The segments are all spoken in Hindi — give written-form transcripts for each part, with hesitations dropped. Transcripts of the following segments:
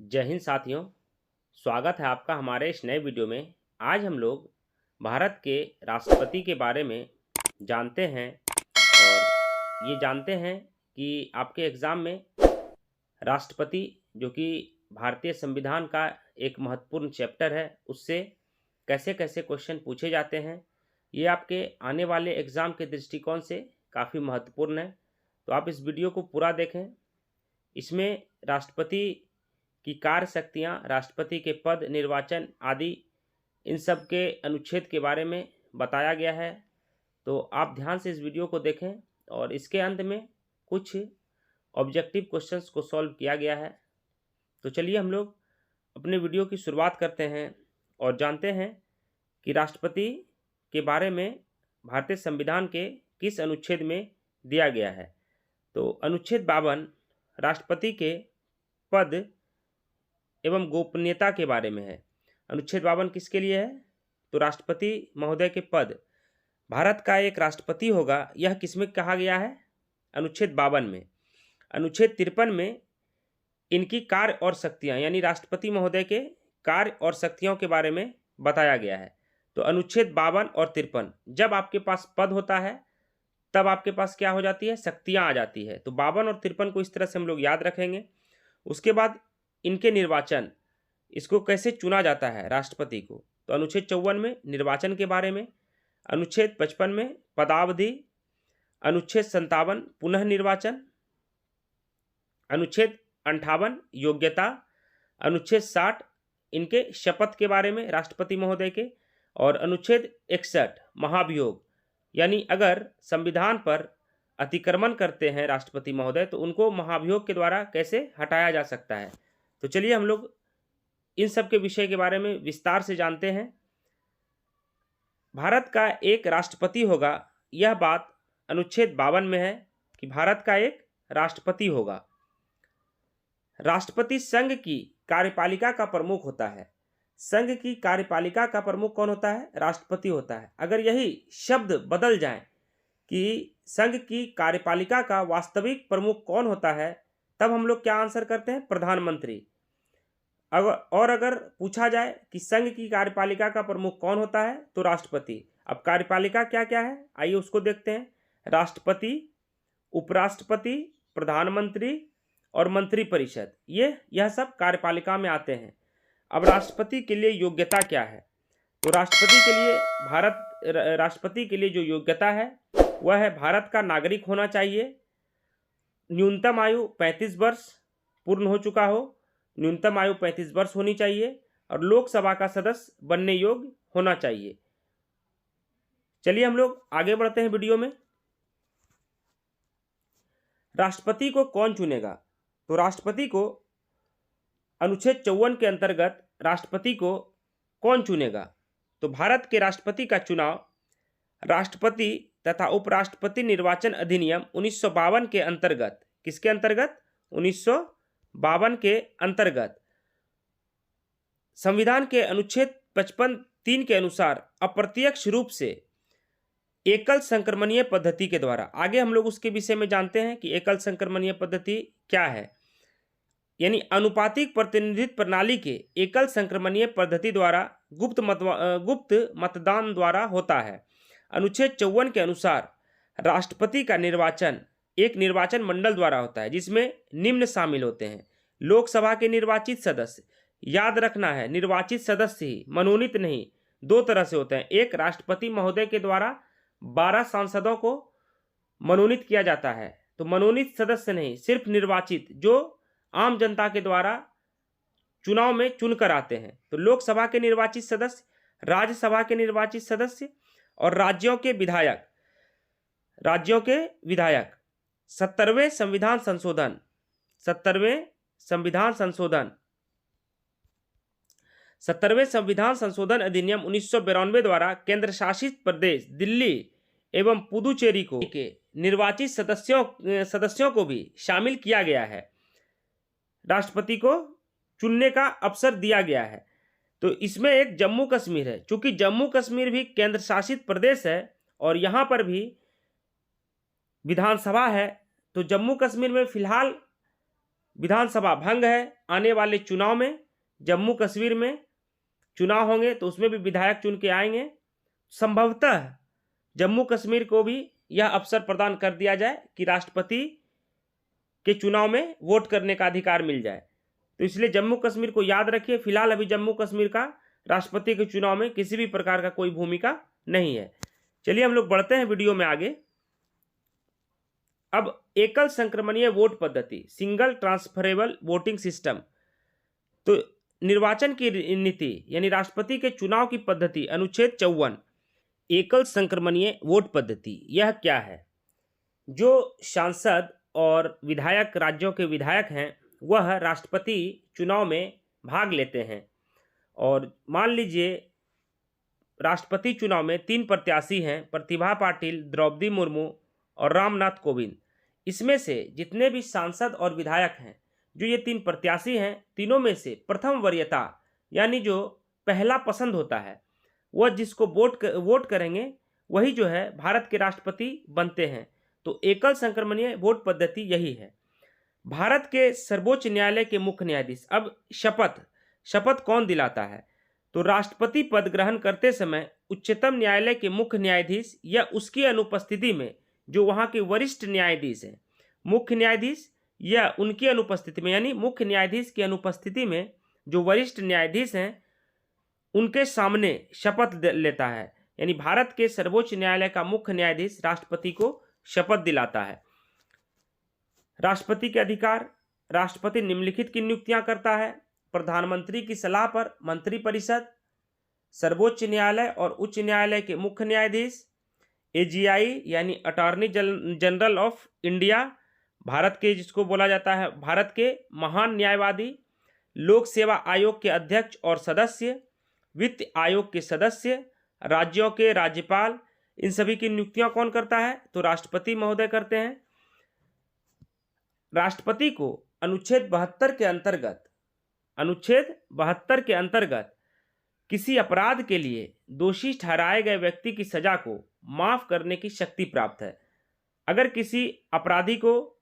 जय हिंद साथियों। स्वागत है आपका हमारे इस नए वीडियो में। आज हम लोग भारत के राष्ट्रपति के बारे में जानते हैं और ये जानते हैं कि आपके एग्ज़ाम में राष्ट्रपति जो कि भारतीय संविधान का एक महत्वपूर्ण चैप्टर है, उससे कैसे कैसे क्वेश्चन पूछे जाते हैं, ये आपके आने वाले एग्ज़ाम के दृष्टिकोण से काफ़ी महत्वपूर्ण है। तो आप इस वीडियो को पूरा देखें। इसमें राष्ट्रपति की कार्य शक्तियाँ, राष्ट्रपति के पद, निर्वाचन आदि इन सब के अनुच्छेद के बारे में बताया गया है। तो आप ध्यान से इस वीडियो को देखें और इसके अंत में कुछ ऑब्जेक्टिव क्वेश्चंस को सॉल्व किया गया है। तो चलिए हम लोग अपने वीडियो की शुरुआत करते हैं और जानते हैं कि राष्ट्रपति के बारे में भारतीय संविधान के किस अनुच्छेद में दिया गया है। तो अनुच्छेद 52 राष्ट्रपति के पद एवं गोपनीयता के बारे में है। अनुच्छेद 52 किसके लिए है? तो राष्ट्रपति महोदय के पद, भारत का एक राष्ट्रपति होगा, यह किसमें कहा गया है? अनुच्छेद 52 में। अनुच्छेद 53 में इनकी कार्य और शक्तियाँ यानी राष्ट्रपति महोदय के कार्य और शक्तियों के बारे में बताया गया है। तो अनुच्छेद 52 और 53, जब आपके पास पद होता है तब आपके पास क्या हो जाती है? शक्तियाँ आ जाती है। तो 52 और 53 को इस तरह से हम लोग याद रखेंगे। उसके बाद इनके निर्वाचन, इसको कैसे चुना जाता है राष्ट्रपति को? तो अनुच्छेद 54 में निर्वाचन के बारे में, अनुच्छेद 55 में पदावधि, अनुच्छेद 57 पुनः निर्वाचन, अनुच्छेद 58 योग्यता, अनुच्छेद 60 इनके शपथ के बारे में राष्ट्रपति महोदय के, और अनुच्छेद 61 महाभियोग यानी अगर संविधान पर अतिक्रमण करते हैं राष्ट्रपति महोदय तो उनको महाभियोग के द्वारा कैसे हटाया जा सकता है। तो चलिए हम लोग इन सब के विषय के बारे में विस्तार से जानते हैं। भारत का एक राष्ट्रपति होगा, यह बात अनुच्छेद 52 में है कि भारत का एक राष्ट्रपति होगा। राष्ट्रपति संघ की कार्यपालिका का प्रमुख होता है। संघ की कार्यपालिका का प्रमुख कौन होता है? राष्ट्रपति होता है। अगर यही शब्द बदल जाए कि संघ की कार्यपालिका का वास्तविक प्रमुख कौन होता है, तब हम लोग क्या आंसर करते हैं? प्रधानमंत्री। अगर पूछा जाए कि संघ की कार्यपालिका का प्रमुख कौन होता है, तो राष्ट्रपति। अब कार्यपालिका क्या क्या है, आइए उसको देखते हैं। राष्ट्रपति, उपराष्ट्रपति, प्रधानमंत्री और मंत्रिपरिषद, यह सब कार्यपालिका में आते हैं। अब राष्ट्रपति के लिए योग्यता क्या है? तो राष्ट्रपति के लिए जो योग्यता है वह है भारत का नागरिक होना चाहिए, न्यूनतम आयु 35 वर्ष पूर्ण हो चुका हो, न्यूनतम आयु 35 वर्ष होनी चाहिए और लोकसभा का सदस्य बनने योग्य होना चाहिए। चलिए हम लोग आगे बढ़ते हैं वीडियो में। राष्ट्रपति को कौन चुनेगा? तो राष्ट्रपति को अनुच्छेद 54 के अंतर्गत राष्ट्रपति को कौन चुनेगा? तो भारत के राष्ट्रपति का चुनाव राष्ट्रपति तथा उपराष्ट्रपति निर्वाचन अधिनियम 1952 के अंतर्गत, किसके अंतर्गत? 1952 के अंतर्गत संविधान के अनुच्छेद 55(3) के अनुसार अप्रत्यक्ष रूप से एकल संक्रमणीय पद्धति के द्वारा। आगे हम लोग उसके विषय में जानते हैं कि एकल संक्रमणीय पद्धति क्या है, यानी अनुपातिक प्रतिनिधित्व प्रणाली के एकल संक्रमणीय पद्धति द्वारा गुप्त मतदान द्वारा होता है। अनुच्छेद 54 के अनुसार राष्ट्रपति का निर्वाचन एक निर्वाचन मंडल द्वारा होता है, जिसमें निम्न शामिल होते हैं। लोकसभा के निर्वाचित सदस्य, याद रखना है निर्वाचित सदस्य ही, मनोनीत नहीं, दो तरह से होते हैं। एक, राष्ट्रपति महोदय के द्वारा 12 सांसदों को मनोनीत किया जाता है, तो मनोनीत सदस्य नहीं, सिर्फ निर्वाचित जो आम जनता के द्वारा चुनाव में चुनकर आते हैं। तो लोकसभा के निर्वाचित सदस्य, राज्यसभा के निर्वाचित सदस्य और राज्यों के विधायक। 70वें संविधान संशोधन अधिनियम 1992 द्वारा केंद्र शासित प्रदेश दिल्ली एवं पुदुचेरी को के निर्वाचित सदस्यों को भी शामिल किया गया है। राष्ट्रपति को चुनने का अवसर दिया गया है। तो इसमें एक जम्मू कश्मीर है, चूंकि जम्मू कश्मीर भी केंद्र शासित प्रदेश है और यहाँ पर भी विधानसभा है, तो जम्मू कश्मीर में फिलहाल विधानसभा भंग है, आने वाले चुनाव में जम्मू कश्मीर में चुनाव होंगे तो उसमें भी विधायक चुन के आएंगे। संभवतः जम्मू कश्मीर को भी यह अवसर प्रदान कर दिया जाए कि राष्ट्रपति के चुनाव में वोट करने का अधिकार मिल जाए। तो इसलिए जम्मू कश्मीर को याद रखिए। फिलहाल अभी जम्मू कश्मीर का राष्ट्रपति के चुनाव में किसी भी प्रकार का कोई भूमिका नहीं है। चलिए हम लोग बढ़ते हैं वीडियो में आगे। अब एकल संक्रमणीय वोट पद्धति, सिंगल ट्रांसफरेबल वोटिंग सिस्टम। तो निर्वाचन की नीति यानी राष्ट्रपति के चुनाव की पद्धति, अनुच्छेद 54, एकल संक्रमणीय वोट पद्धति। यह क्या है? जो सांसद और विधायक, राज्यों के विधायक हैं, वह राष्ट्रपति चुनाव में भाग लेते हैं। और मान लीजिए राष्ट्रपति चुनाव में 3 प्रत्याशी हैं, प्रतिभा पाटिल, द्रौपदी मुर्मू और रामनाथ कोविंद। इसमें से जितने भी सांसद और विधायक हैं, जो ये 3 प्रत्याशी हैं, तीनों में से प्रथम वरीयता यानी जो पहला पसंद होता है, वह जिसको वोट करेंगे वही जो है भारत के राष्ट्रपति बनते हैं। तो एकल संक्रमणीय वोट पद्धति यही है। भारत के सर्वोच्च न्यायालय के मुख्य न्यायाधीश, अब शपथ कौन दिलाता है? तो राष्ट्रपति पद ग्रहण करते समय उच्चतम न्यायालय के मुख्य न्यायाधीश या उसकी अनुपस्थिति में जो वहाँ के वरिष्ठ न्यायाधीश हैं, मुख्य न्यायाधीश या उनकी अनुपस्थिति में, यानी मुख्य न्यायाधीश की अनुपस्थिति में जो वरिष्ठ न्यायाधीश हैं, उनके सामने शपथ लेता है। यानी भारत के सर्वोच्च न्यायालय का मुख्य न्यायाधीश राष्ट्रपति को शपथ दिलाता है। राष्ट्रपति के अधिकार, राष्ट्रपति निम्नलिखित की नियुक्तियां करता है। प्रधानमंत्री की सलाह पर मंत्रिपरिषद, सर्वोच्च न्यायालय और उच्च न्यायालय के मुख्य न्यायाधीश, एजीआई यानी attorney general of India, Bharat के जिसको बोला जाता है भारत के महान न्यायवादी, लोक सेवा आयोग के अध्यक्ष और सदस्य, वित्त आयोग के सदस्य, राज्यों के राज्यपाल, इन सभी की नियुक्तियां कौन करता है? तो राष्ट्रपति महोदय करते हैं। राष्ट्रपति को अनुच्छेद 72 के अंतर्गत किसी अपराध के लिए दोषी ठहराए गए व्यक्ति की सजा को माफ करने की शक्ति प्राप्त है। अगर किसी अपराधी को,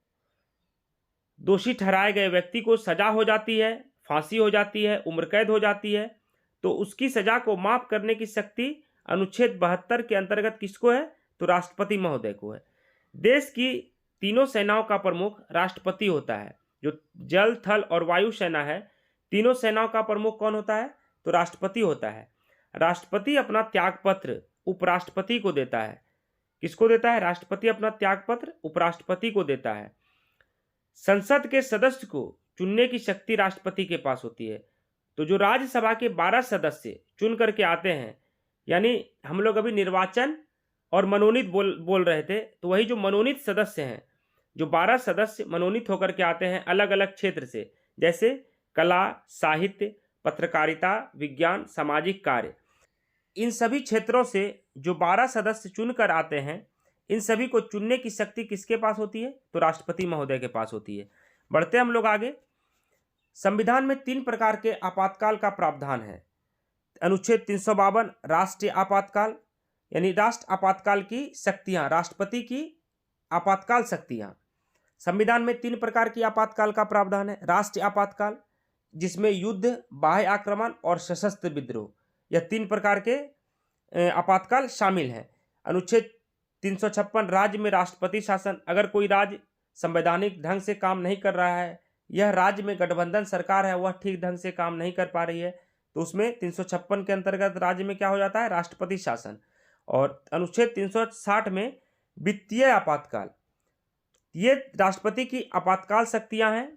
दोषी ठहराए गए व्यक्ति को सजा हो जाती है, फांसी हो जाती है, उम्र कैद हो जाती है, तो उसकी सजा को माफ करने की शक्ति अनुच्छेद 72 के अंतर्गत किसको है? तो राष्ट्रपति महोदय को है। देश की तीनों सेनाओं का प्रमुख राष्ट्रपति होता है। जो जल, थल और वायु सेना है, तीनों सेनाओं का प्रमुख कौन होता है? तो राष्ट्रपति होता है। राष्ट्रपति अपना त्यागपत्र उपराष्ट्रपति को देता है। किसको देता है? राष्ट्रपति अपना त्यागपत्र उपराष्ट्रपति को देता है। संसद के सदस्य को चुनने की शक्ति राष्ट्रपति के पास होती है। तो जो राज्यसभा के 12 सदस्य चुन करके आते हैं, यानी हम लोग अभी निर्वाचन और मनोनीत बोल रहे थे, तो वही जो मनोनीत सदस्य हैं, जो 12 सदस्य मनोनीत होकर के आते हैं अलग अलग क्षेत्र से, जैसे कला, साहित्य, पत्रकारिता, विज्ञान, सामाजिक कार्य, इन सभी क्षेत्रों से जो 12 सदस्य चुनकर आते हैं, इन सभी को चुनने की शक्ति किसके पास होती है? तो राष्ट्रपति महोदय के पास होती है। बढ़ते हम लोग आगे। संविधान में 3 प्रकार के आपातकाल का प्रावधान है। अनुच्छेद 352 राष्ट्रीय आपातकाल, यानी राष्ट्र आपातकाल की शक्तियां, राष्ट्रपति की आपातकाल शक्तियां। संविधान में 3 प्रकार की आपातकाल का प्रावधान है। राष्ट्रीय आपातकाल, जिसमें युद्ध, बाह्य आक्रमण और सशस्त्र विद्रोह, यह 3 प्रकार के आपातकाल शामिल हैं। अनुच्छेद 356 राज्य में राष्ट्रपति शासन। अगर कोई राज्य संवैधानिक ढंग से काम नहीं कर रहा है, यह राज्य में गठबंधन सरकार है, वह ठीक ढंग से काम नहीं कर पा रही है, तो उसमें 356 के अंतर्गत राज्य में क्या हो जाता है? राष्ट्रपति शासन। और अनुच्छेद 360 में वित्तीय आपातकाल, ये राष्ट्रपति की आपातकाल शक्तियां हैं।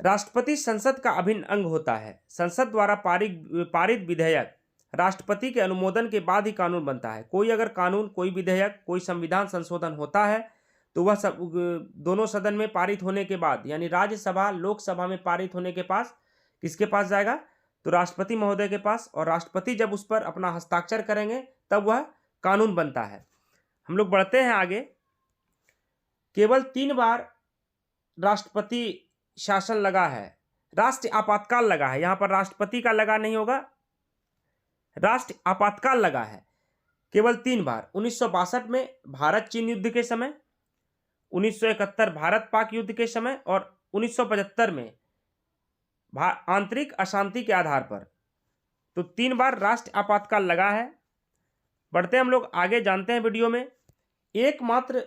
राष्ट्रपति संसद का अभिन्न अंग होता है। संसद द्वारा पारित विधेयक राष्ट्रपति के अनुमोदन के बाद ही कानून बनता है। कोई अगर कानून, कोई विधेयक, कोई संविधान संशोधन होता है तो वह सब दोनों सदन में पारित होने के बाद, यानी राज्यसभा, लोकसभा में पारित होने के पास किसके पास जाएगा? तो राष्ट्रपति महोदय के पास। और राष्ट्रपति जब उस पर अपना हस्ताक्षर करेंगे तब वह कानून बनता है। हम लोग बढ़ते हैं आगे। केवल 3 बार राष्ट्रपति शासन लगा है, राष्ट्रीय आपातकाल लगा है। यहां पर राष्ट्रपति का लगा नहीं होगा, राष्ट्रीय आपातकाल लगा है केवल 3 बार। 1962 में भारत चीन युद्ध के समय, 1971 भारत पाक युद्ध के समय और 1975 में आंतरिक अशांति के आधार पर। तो 3 बार राष्ट्र आपातकाल लगा है। बढ़ते हम लोग आगे, जानते हैं वीडियो में। एकमात्र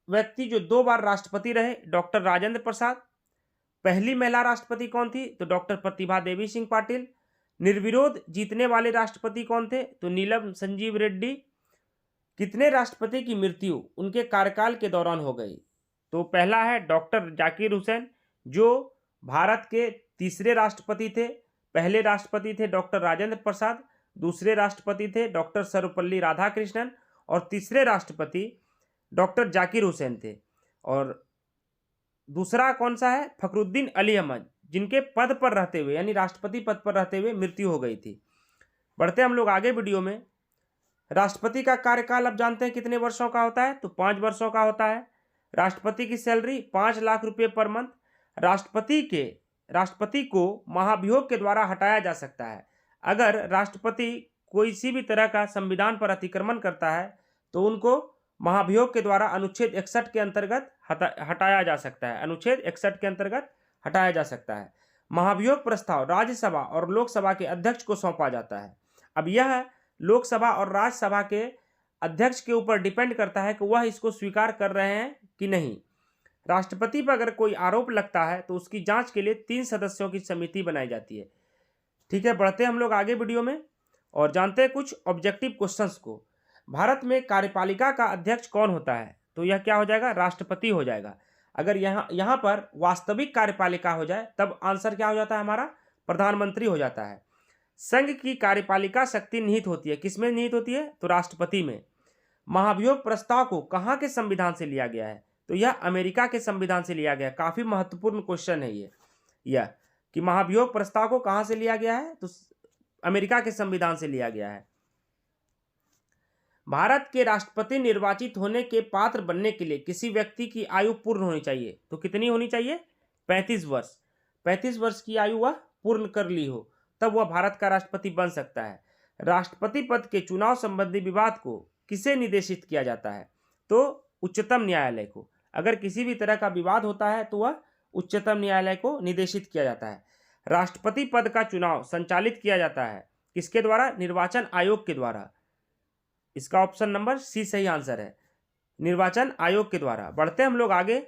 व्यक्ति जो 2 बार राष्ट्रपति रहे, डॉक्टर राजेंद्र प्रसाद। पहली महिला राष्ट्रपति कौन थी? तो डॉक्टर प्रतिभा देवी सिंह पाटिल। निर्विरोध जीतने वाले राष्ट्रपति कौन थे? तो नीलम संजीव रेड्डी। कितने राष्ट्रपति की मृत्यु उनके कार्यकाल के दौरान हो गई? तो पहला है डॉक्टर जाकिर हुसैन, जो भारत के तीसरे राष्ट्रपति थे। पहले राष्ट्रपति थे डॉक्टर राजेंद्र प्रसाद, दूसरे राष्ट्रपति थे डॉक्टर सर्वपल्ली राधाकृष्णन और तीसरे राष्ट्रपति डॉक्टर जाकिर हुसैन थे। और दूसरा कौन सा है? फखरुद्दीन अली अहमद, जिनके पद पर रहते हुए यानी राष्ट्रपति पद पर रहते हुए मृत्यु हो गई थी। बढ़ते हम लोग आगे वीडियो में। राष्ट्रपति का कार्यकाल अब जानते हैं कितने वर्षों का होता है? तो 5 वर्षों का होता है। राष्ट्रपति की सैलरी 5 लाख रुपये पर मंथ। राष्ट्रपति को महाभियोग के द्वारा हटाया जा सकता है। अगर राष्ट्रपति कोई सी भी तरह का संविधान पर अतिक्रमण करता है तो उनको महाभियोग के द्वारा अनुच्छेद 61 के अंतर्गत हटाया जा सकता है। अनुच्छेद 61 के अंतर्गत हटाया जा सकता है। महाभियोग प्रस्ताव राज्यसभा और लोकसभा के अध्यक्ष को सौंपा जाता है। अब यह लोकसभा और राज्यसभा के अध्यक्ष के ऊपर डिपेंड करता है कि वह इसको स्वीकार कर रहे हैं कि नहीं। राष्ट्रपति पर अगर कोई आरोप लगता है तो उसकी जांच के लिए 3 सदस्यों की समिति बनाई जाती है। ठीक है, बढ़ते हम लोग आगे वीडियो में और जानते हैं कुछ ऑब्जेक्टिव क्वेश्चंस को। भारत में कार्यपालिका का अध्यक्ष कौन होता है? तो यह क्या हो जाएगा? राष्ट्रपति हो जाएगा। अगर यहाँ पर वास्तविक कार्यपालिका हो जाए तब आंसर क्या हो जाता है हमारा? प्रधानमंत्री हो जाता है। संघ की कार्यपालिका शक्ति निहित होती है, किसमें निहित होती है? तो राष्ट्रपति में। महाभियोग प्रस्ताव को कहाँ के संविधान से लिया गया है? तो यह अमेरिका के संविधान से लिया गया है। काफी महत्वपूर्ण क्वेश्चन है यह कि महाभियोग प्रस्ताव को कहाँ से लिया गया है? तो अमेरिका के संविधान से लिया गया है। भारत के राष्ट्रपति निर्वाचित होने के पात्र बनने के लिए किसी व्यक्ति की आयु पूर्ण होनी चाहिए। तो कितनी होनी चाहिए? 35 वर्ष। 35 वर्ष की आयु वह पूर्ण कर ली हो तब वह भारत का राष्ट्रपति बन सकता है। राष्ट्रपति पद के चुनाव संबंधी विवाद को किसे निर्देशित किया जाता है? तो उच्चतम न्यायालय को। अगर किसी भी तरह का विवाद होता है तो वह उच्चतम न्यायालय को निर्देशित किया जाता है। राष्ट्रपति पद का चुनाव संचालित किया जाता है किसके द्वारा? निर्वाचन आयोग के द्वारा। इसका ऑप्शन नंबर सी सही आंसर है, निर्वाचन आयोग के द्वारा। बढ़ते हम लोग आगे।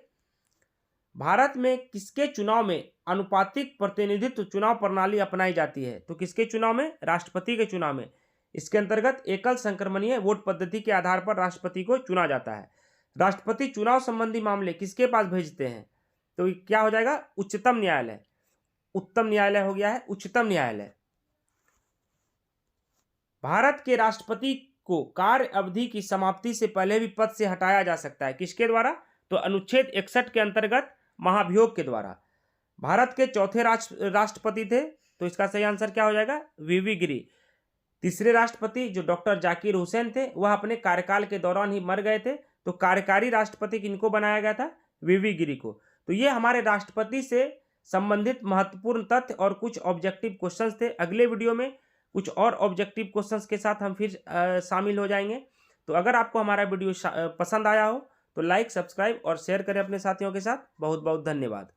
भारत में किसके चुनाव में आनुपातिक प्रतिनिधित्व चुनाव प्रणाली अपनाई जाती है? तो किसके चुनाव में? राष्ट्रपति के चुनाव में। इसके अंतर्गत एकल संक्रमणीय वोट पद्धति के आधार पर राष्ट्रपति को चुना जाता है। राष्ट्रपति चुनाव संबंधी मामले किसके पास भेजते हैं? तो क्या हो जाएगा? उच्चतम न्यायालय। उत्तम न्यायालय हो गया है उच्चतम न्यायालय। भारत के राष्ट्रपति को कार्य अवधि की समाप्ति से पहले भी पद से हटाया जा सकता है, किसके द्वारा? तो अनुच्छेद 61 के अंतर्गत महाभियोग के द्वारा। भारत के चौथे राष्ट्रपति थे तो इसका सही आंसर क्या हो जाएगा? वीवी गिरी। तीसरे राष्ट्रपति जो डॉक्टर जाकिर हुसैन थे वह अपने कार्यकाल के दौरान ही मर गए थे, तो कार्यकारी राष्ट्रपति किनको बनाया गया था? वीवी गिरी को। तो ये हमारे राष्ट्रपति से संबंधित महत्वपूर्ण तथ्य और कुछ ऑब्जेक्टिव क्वेश्चंस थे। अगले वीडियो में कुछ और ऑब्जेक्टिव क्वेश्चंस के साथ हम फिर शामिल हो जाएंगे। तो अगर आपको हमारा वीडियो पसंद आया हो तो लाइक, सब्सक्राइब और शेयर करें अपने साथियों के साथ। बहुत बहुत धन्यवाद।